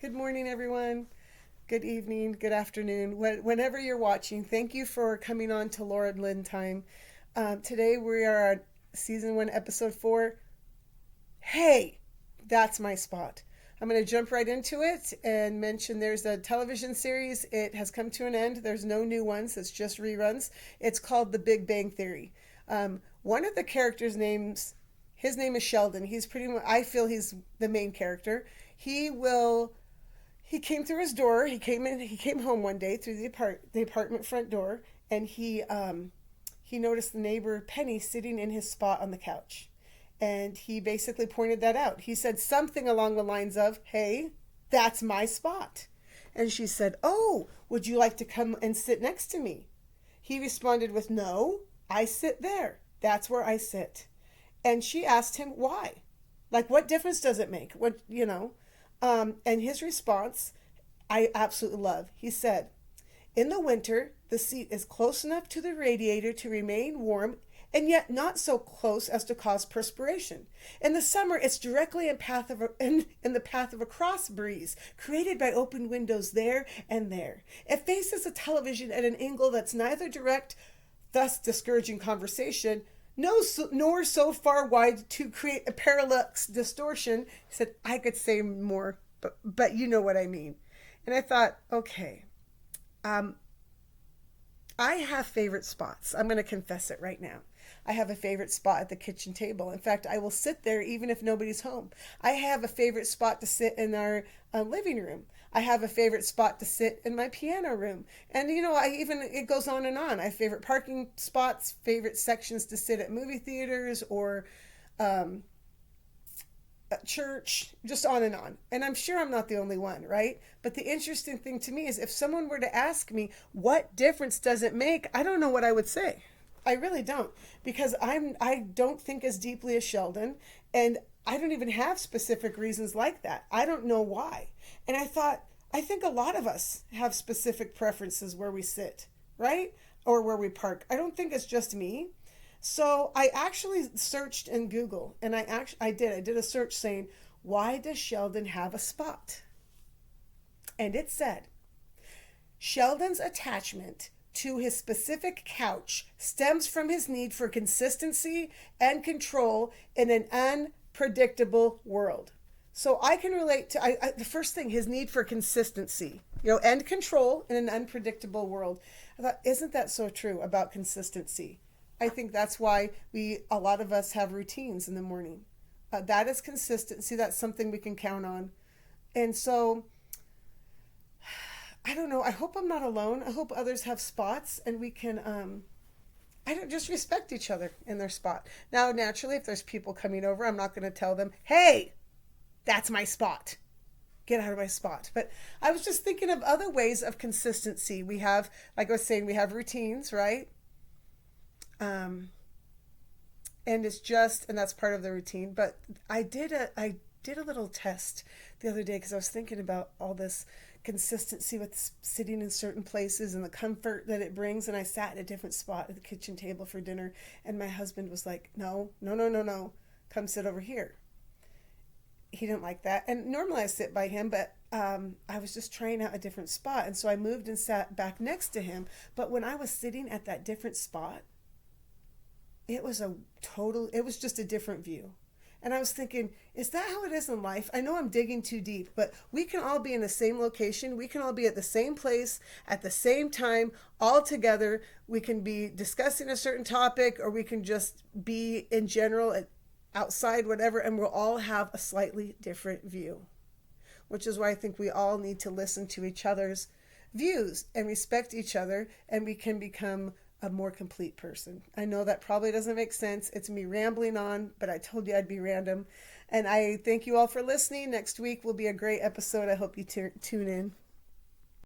Good morning, everyone. Good evening, good afternoon. Whenever you're watching, thank you for coming on to Laura and Lynn Time. Today we are on season 1, episode 4. Hey, that's my spot. I'm going to jump right into it and mention there's a television series. It has come to an end. There's no new ones, it's just reruns. It's called The Big Bang Theory. One of the characters' names, his name is Sheldon. He's pretty much, I feel he's the main character. He came through his door. He came home one day through the apartment front door, and he noticed the neighbor Penny sitting in his spot on the couch. And he basically pointed that out. He said something along the lines of, "Hey, that's my spot." And she said, "Oh, would you like to come and sit next to me?" He responded with, "No, I sit there. That's where I sit." And she asked him why. Like, what difference does it make? And his response, I absolutely love. He said, "In the winter, the seat is close enough to the radiator to remain warm and yet not so close as to cause perspiration. In the summer, it's directly in the path of a cross breeze created by open windows there and there. It faces a television at an angle that's neither direct, thus discouraging conversation, no, nor so far wide to create a parallax distortion." He said, "I could say more, but you know what I mean." And I thought, okay, um, I have favorite spots. I'm going to confess it right now. I have a favorite spot at the kitchen table. In fact, I will sit there even if nobody's home. I have a favorite spot to sit in our living room. I have a favorite spot to sit in my piano room. And it goes on and on. I have favorite parking spots, favorite sections to sit at movie theaters or um, at church, just on and on. And I'm sure I'm not the only one, right? But the interesting thing to me is if someone were to ask me, what difference does it make? I don't know what I would say. I really don't, because I don't think as deeply as Sheldon, and I don't even have specific reasons like that. I don't know why. And I think a lot of us have specific preferences where we sit, right? Or where we park. I don't think it's just me. So I actually searched in Google, and I did a search saying, why does Sheldon have a spot? And it said, Sheldon's attachment to his specific couch stems from his need for consistency and control in an unpredictable world. So I can relate to the first thing, his need for consistency, and control in an unpredictable world. I thought, isn't that so true about consistency? I think that's why a lot of us have routines in the morning. That is consistency. That's something we can count on. And so I don't know. I hope I'm not alone. I hope others have spots and we can I don't just respect each other in their spot. Now, naturally, if there's people coming over, I'm not going to tell them, "Hey, that's my spot. Get out of my spot." But I was just thinking of other ways of consistency. We have, like I was saying, we have routines, right? Um and that's part of the routine. But I did a little test the other day because I was thinking about all this consistency with sitting in certain places and the comfort that it brings. And I sat at a different spot at the kitchen table for dinner, and my husband was like, "No, no, no, no, no, come sit over here." He didn't like that, and normally I sit by him, but I was just trying out a different spot, and so I moved and sat back next to him. But when I was sitting at that different spot, it was just a different view. And I was thinking, is that how it is in life? I know I'm digging too deep, but we can all be in the same location. We can all be at the same place at the same time, all together. We can be discussing a certain topic, or we can just be in general outside, whatever, and we'll all have a slightly different view, which is why I think we all need to listen to each other's views and respect each other, and we can become a more complete person. I know that probably doesn't make sense. It's me rambling on, but I told you I'd be random. And I thank you all for listening. Next week will be a great episode. I hope you tune in.